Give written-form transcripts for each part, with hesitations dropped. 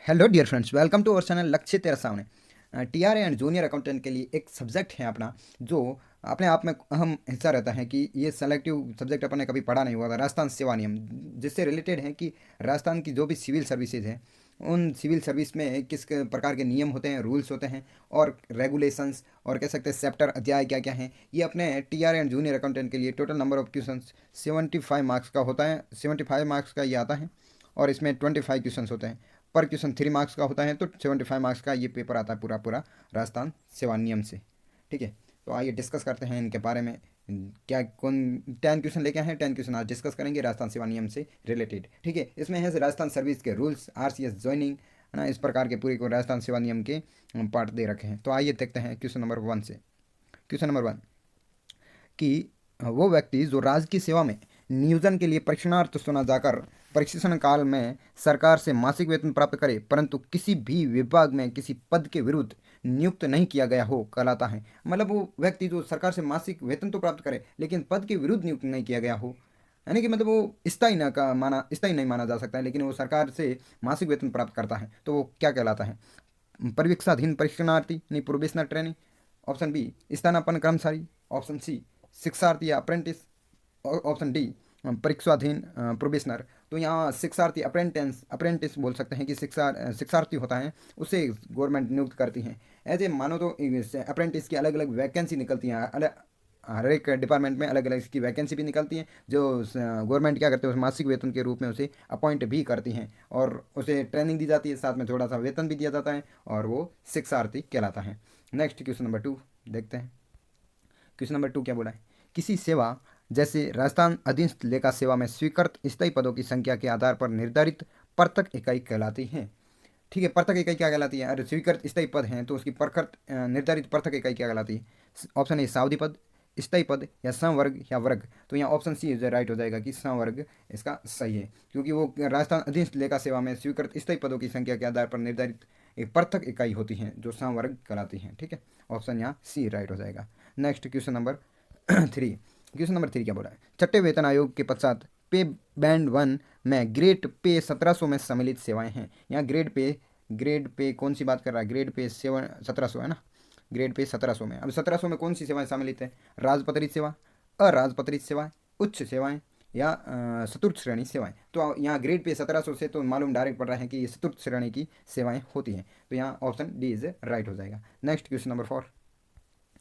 Hello dear friends, welcome to our channel Lakshya Tera सामने। TRE and junior accountant के लिए एक सब्जेक्ट है अपना, जो अपने आप में अहम हिस्सा रहता है कि ये सेलेक्टिव सब्जेक्ट अपन ने कभी पढ़ा नहीं हुआ था। राजस्थान सेवा नियम, जिससे रिलेटेड है कि राजस्थान की जो भी सिविल सर्विसेज हैं, उन सिविल सर्विस में किस प्रकार के नियम होते हैं, रूल्स होते हैं और रेगुलेशंस, और कह सकते हैं चैप्टर अध्याय क्या क्या हैं। ये अपने टीआरए एंड जूनियर अकाउंटेंट के लिए total number of question 75 marks का होता है। 75 मार्क्स का ये आता है और इसमें 25 क्वेश्चन होते हैं। पर क्वेश्चन 3 मार्क्स का होता है, तो 75 मार्क्स का ये पेपर आता है पूरा पूरा राजस्थान सेवा नियम से। ठीक है, तो आइए डिस्कस करते हैं इनके बारे में। क्या कौन 10 क्वेश्चन लेके आए हैं, 10 क्वेश्चन आज डिस्कस करेंगे राजस्थान सेवा नियम से रिलेटेड। ठीक है, इसमें है राजस्थान सर्विस के रूल्स, आरसीएस ज्वाइनिंग, है ना, इस प्रकार के पूरे को राजस्थान सेवा नियम के पार्ट दे रखे हैं। तो आइए देखते हैं क्वेश्चन नंबर 1 से। क्वेश्चन नंबर 1 कि वो व्यक्ति जो राज्य की सेवा में नियोजन के लिए परीक्षणार्थ चुना जाकर परीक्षण काल में सरकार से मासिक वेतन प्राप्त करे, परंतु किसी भी विभाग में किसी पद के विरुद्ध नियुक्त नहीं किया गया हो, कहलाता है। मतलब वो व्यक्ति जो सरकार से मासिक वेतन तो प्राप्त करे लेकिन पद के विरुद्ध नियुक्त नहीं किया गया हो, यानी कि मतलब वो स्थायी नहीं माना जा सकता है, लेकिन वो सरकार से मासिक वेतन प्राप्त करता है, तो वो क्या कहलाता है? परिवीक्षाधीन परीक्षणार्थी यानी प्रोबेशनर ट्रेनिंग, ऑप्शन बी स्थानापन्न कर्मचारी, ऑप्शन सी शिक्षार्थी या अप्रेंटिस, और ऑप्शन डी परीक्षाधीन प्रोबेशनर। तो यहाँ शिक्षार्थी अप्रेंटिस अप्रेंटिस बोल सकते हैं कि शिक्षार्थी होता है, उसे गवर्नमेंट नियुक्त करती है। ऐसे मानो तो अप्रेंटिस की अलग अलग वैकेंसी निकलती हैं, हर एक डिपार्टमेंट में अलग अलग इसकी वैकेंसी भी निकलती हैं, जो गवर्नमेंट क्या करते हैं उस मासिक वेतन के रूप में उसे अपॉइंट भी करती हैं और उसे ट्रेनिंग दी जाती है, साथ में थोड़ा सा वेतन भी दिया जाता है और वो शिक्षार्थी कहलाता है। नेक्स्ट क्वेश्चन नंबर 2 देखते हैं। क्वेश्चन नंबर 2 क्या बोला है? किसी सेवा जैसे राजस्थान अधीनस्थ लेखा सेवा में स्वीकृत स्थायी पदों की संख्या के आधार पर निर्धारित पृथक इकाई कहलाती है। ठीक है, पृथक इकाई क्या कहलाती है? अरे स्वीकृत स्थायी पद हैं तो उसकी प्रखर निर्धारित पृथक इकाई क्या कहलाती है? ऑप्शन ए सावधि पद, स्थायी पद, या संवर्ग या वर्ग। तो यहाँ ऑप्शन सी राइट हो जाएगा कि संवर्ग इसका सही है, क्योंकि वो राजस्थान अधीनस्थ लेखा सेवा में स्वीकृत स्थायी पदों की संख्या के आधार पर निर्धारित एक पृथक इकाई होती है जो संवर्ग कहलाती है। ठीक है, ऑप्शन यहाँ सी राइट हो जाएगा। Next question number 3। Question number 3 क्या बोला है? छठे वेतन आयोग के पश्चात पे बैंड 1 में ग्रेड पे 1700 में सम्मिलित सेवाएं हैं। यहाँ ग्रेड पे कौन सी बात कर रहा है? ग्रेड पे 1700 है ना, ग्रेड पे 1700 में। अब 1700 में कौन सी सेवाएं सम्मिलित है? राजपत्रित सेवा, अराजपत्रित सेवाएं, उच्च सेवाएं या चतुर्थ श्रेणी सेवाएं। तो यहाँ ग्रेड पे 1700 से तो मालूम डायरेक्ट पड़ रहा है कि ये चतुर्थ श्रेणी की सेवाएं होती हैं, तो यहाँ ऑप्शन डी इज राइट हो जाएगा। Next question number 4।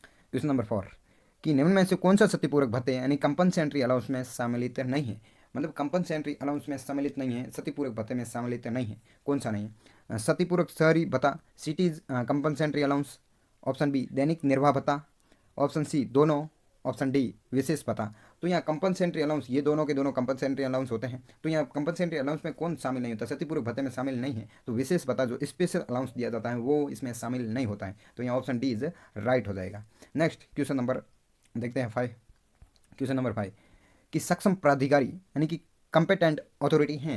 Question number 4 कि निम्न में से कौन सा क्षतिपूरक भत्ते यानी कंपनसेंट्री अलाउंस में सम्मिलित नहीं है? मतलब कंपनसेंट्री अलाउंस में सम्मिलित नहीं है, क्षतिपूरक भत्ते में सम्मिलित नहीं है। कौन सा नहीं है? क्षतिपूरक शहरी भत्ता, सिटीज कंपनसेंट्री अलाउंस, ऑप्शन बी दैनिक निर्वाह भत्ता, ऑप्शन सी दोनों, ऑप्शन डी विशेष भत्ता। तो यहाँ कंपनसेंट्री अलाउंस, ये दोनों के दोनों कंपनसेंट्री अलाउंस होते हैं, तो यहाँ कंपनसेंट्री अलाउंस में कौन शामिल नहीं होता? क्षतिपूरक भत्ते में शामिल नहीं है, तो विशेष भत्ता जो स्पेशल अलाउंस दिया जाता है वो इसमें शामिल नहीं होता है, तो यहाँ ऑप्शन डी इज राइट हो जाएगा। नेक्स्ट क्वेश्चन नंबर देखते हैं 5। क्वेश्चन नंबर 5 कि सक्षम प्राधिकारी यानी कि कंपेटेंट अथॉरिटी हैं।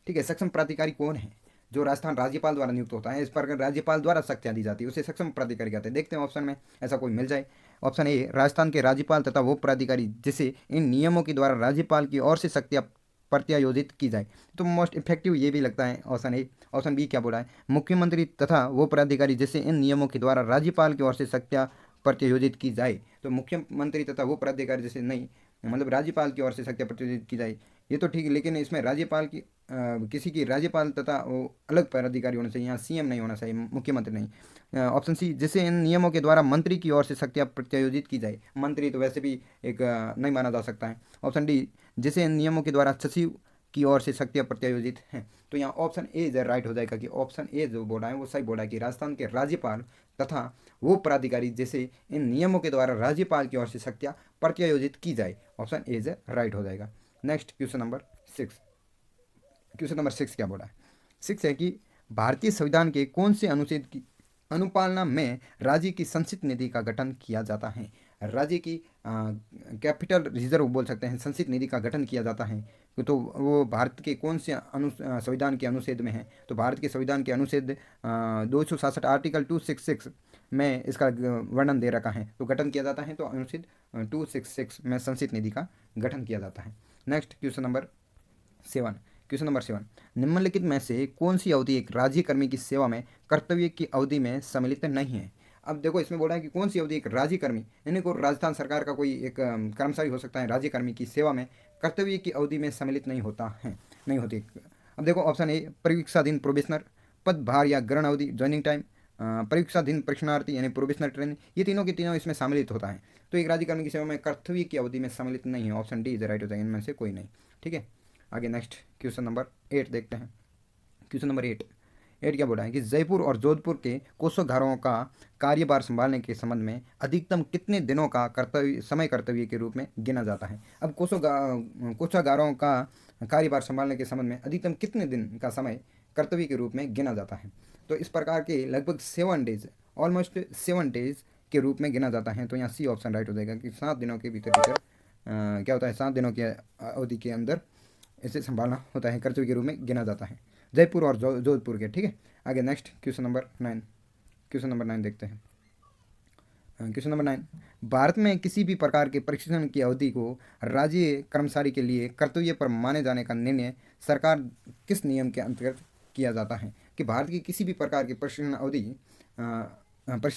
ठीक है, सक्षम प्राधिकारी कौन है? जो राजस्थान राज्यपाल द्वारा नियुक्त होता है, इस पर राज्यपाल द्वारा शक्तियां दी जाती है, उसे सक्षम प्राधिकारी कहते हैं। देखते हैं ऑप्शन में ऐसा कोई मिल जाए। ऑप्शन ए राजस्थान के राज्यपाल तथा वो प्राधिकारी जिसे इन नियमों के द्वारा राज्यपाल की ओर से शक्तियां प्रत्यायोजित की जाए। तो मोस्ट इफेक्टिव ये भी लगता है ऑप्शन ए। ऑप्शन बी क्या बोला है? मुख्यमंत्री तथा वो प्राधिकारी जिसे इन नियमों के द्वारा राज्यपाल की ओर से शक्तियां प्रत्यायोजित की जाए। तो मुख्यमंत्री तथा वो प्राधिकारी जैसे नहीं, मतलब राज्यपाल की ओर से शक्तियां प्रत्यायोजित की जाए, ये तो ठीक है, लेकिन इसमें राज्यपाल की किसी की राज्यपाल तथा वो अलग प्राधिकारी होना चाहिए, यहाँ सीएम नहीं होना चाहिए, मुख्यमंत्री नहीं। ऑप्शन सी जिसे इन नियमों के द्वारा मंत्री की ओर से शक्तियां प्रत्यायोजित की जाए, मंत्री तो वैसे भी एक नहीं माना जा सकता है। ऑप्शन डी जिसे इन नियमों के द्वारा सचिव की ओर से शक्तियां प्रत्यायोजित हैं। तो यहाँ ऑप्शन ए राइट हो जाएगा कि ऑप्शन ए जो बोला है वो सही बोला है कि राजस्थान के राज्यपाल तथा वो प्राधिकारी जैसे इन नियमों के द्वारा राज्यपाल की ओर से शक्तियां प्रत्यायोजित की जाए। ऑप्शन ए राइट हो जाएगा। Next question number 6। Question number 6 क्या बोला है? 6 है कि भारतीय संविधान के कौन से अनुच्छेद की अनुपालना में राज्य की संचित निधि का गठन किया जाता है? राज्य की कैपिटल रिजर्व बोल सकते हैं, संचित निधि का गठन किया जाता है, तो वो भारत के कौन से संविधान के अनुच्छेद में है? तो भारत के संविधान के अनुच्छेद 266 आर्टिकल 266 में इसका वर्णन दे रखा है, तो गठन किया जाता है तो अनुच्छेद 266 में संचित निधि का गठन किया जाता है। Next question number 7। Question number 7, निम्नलिखित में से कौन सी अवधि एक राज्य कर्मी की सेवा में कर्तव्य की अवधि में सम्मिलित नहीं है। अब देखो इसमें बोला है कि कौन सी अवधि एक राज्य कर्मी यानी को राजस्थान सरकार का कोई एक कर्मचारी हो सकता है राज्य कर्मी की सेवा में कर्तव्य की अवधि में सम्मिलित नहीं होता है, नहीं होती। अब देखो ऑप्शन ए परीक्षाधीन प्रोबेशनर, पदभार या ग्रहण अवधि ज्वाइनिंग टाइम, परीक्षाधीन परीक्षणार्थी यानी प्रोबेशनर ट्रेनिंग, ये तीनों के तीनों इसमें सम्मिलित होता है। तो एक राज्य कर्मी की सेवा में कर्तव्य की अवधि में सम्मिलित नहीं है, ऑप्शन डी इज राइट हो जाएगा, इनमें से कोई नहीं। ठीक है, आगे नेक्स्ट क्वेश्चन नंबर 8 देखते हैं। क्वेश्चन नंबर 8 क्या बोला है कि जयपुर और जोधपुर के कोषागारों का कार्यभार संभालने के संबंध में अधिकतम कितने दिनों का कर्तव्य के रूप में गिना जाता है। अब कोषागारों का कार्यभार संभालने के संबंध में अधिकतम कितने दिन का समय कर्तव्य के रूप में गिना जाता है। तो इस प्रकार के लगभग 7 डेज, ऑलमोस्ट 7 डेज के रूप में गिना जाता है। तो यहाँ सी ऑप्शन राइट हो जाएगा कि 7 दिनों के भीतर क्या होता है, 7 दिनों की अवधि के अंदर इसे संभालना होता है, कर्तव्य के रूप में गिना जाता है जयपुर और जोधपुर के। ठीक है, आगे next question number 9, question number 9 देखते हैं। क्वेश्चन नंबर 9, भारत में किसी भी प्रकार के प्रशिक्षण की अवधि को राज्य कर्मचारी के लिए कर्तव्य पर माने जाने का निर्णय सरकार किस नियम के अंतर्गत किया जाता है। कि भारत की किसी भी प्रकार की प्रशिक्षण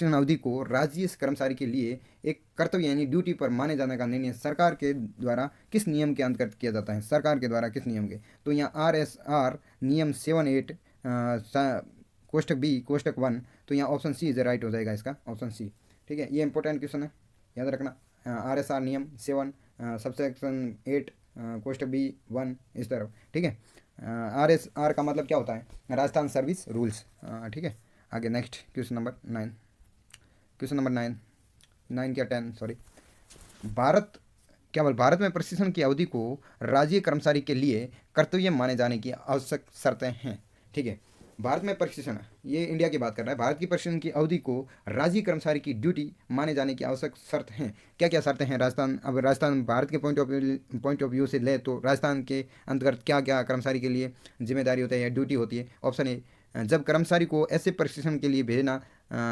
अवधि को राज्य कर्मचारी के लिए एक कर्तव्य यानी ड्यूटी पर माने जाने का निर्णय सरकार के द्वारा किस नियम के अंतर्गत किया जाता है, सरकार के द्वारा किस नियम के। तो यहाँ RSR नियम 78 कोष्टक बी कोष्टक 1, तो यहाँ ऑप्शन सी इज राइट हो जाएगा, इसका ऑप्शन सी। ठीक है, ये इंपॉर्टेंट क्वेश्चन है, याद रखना। RSR नियम 7 सबसेक्शन 8 कोष्टक B1 इस तरफ। ठीक है, RSR का मतलब क्या होता है, राजस्थान सर्विस रूल्स। ठीक है, आगे next question number 9, question number 9 क्या 10 सॉरी। भारत में प्रशिक्षण की अवधि को राज्य कर्मचारी के लिए कर्तव्य माने जाने की आवश्यक शर्तें हैं। ठीक है, भारत में प्रशिक्षण, ये इंडिया की बात कर रहा है, भारत की प्रशिक्षण की अवधि को राज्य कर्मचारी की ड्यूटी माने जाने की आवश्यक शर्त हैं। क्या क्या शर्तें हैं राजस्थान, अब राजस्थान भारत के पॉइंट ऑफ व्यू से ले तो राजस्थान के अंतर्गत क्या क्या कर्मचारी के लिए जिम्मेदारी होती है या ड्यूटी होती है। ऑप्शन ए, जब कर्मचारी को ऐसे प्रशिक्षण के लिए भेजना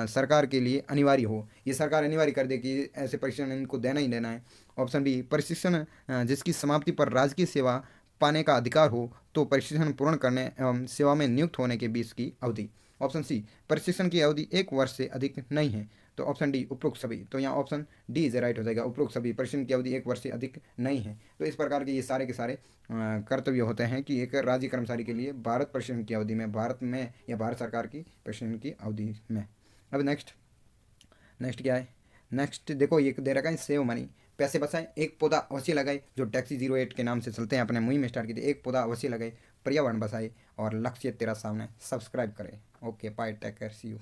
सरकार के लिए अनिवार्य हो, ये सरकार अनिवार्य कर दे कि ऐसे प्रशिक्षण इनको देना ही देना है। ऑप्शन बी, प्रशिक्षण जिसकी समाप्ति पर राजकीय सेवा पाने का अधिकार हो, तो प्रशिक्षण पूर्ण करने एवं सेवा में नियुक्त होने के बीच की अवधि। ऑप्शन सी, प्रशिक्षण की अवधि 1 वर्ष से अधिक नहीं है। तो ऑप्शन डी उपरोक्त सभी, तो यहाँ ऑप्शन डी इज राइट हो जाएगा, उपरोक्त सभी प्रशिक्षण की अवधि 1 वर्ष से अधिक नहीं है। तो इस प्रकार के ये सारे के सारे कर्तव्य होते हैं कि एक राज्य कर्मचारी के लिए भारत प्रशिक्षण की अवधि में, भारत में या भारत सरकार की प्रशिक्षण की अवधि में। अब नेक्स्ट क्या है, नेक्स्ट देखो ये दे रखा है सेव मनी, पैसे बचाएं, एक पौधा अवश्य लगाए, जो टैक्सी 08 के नाम से चलते हैं, अपने मुहिम स्टार्ट की थी, एक पौधा अवश्य लगाए, पर्यावरण बचाए और लक्ष्य तेरा सामने, सब्सक्राइब करें। Okay bye, take care, see you.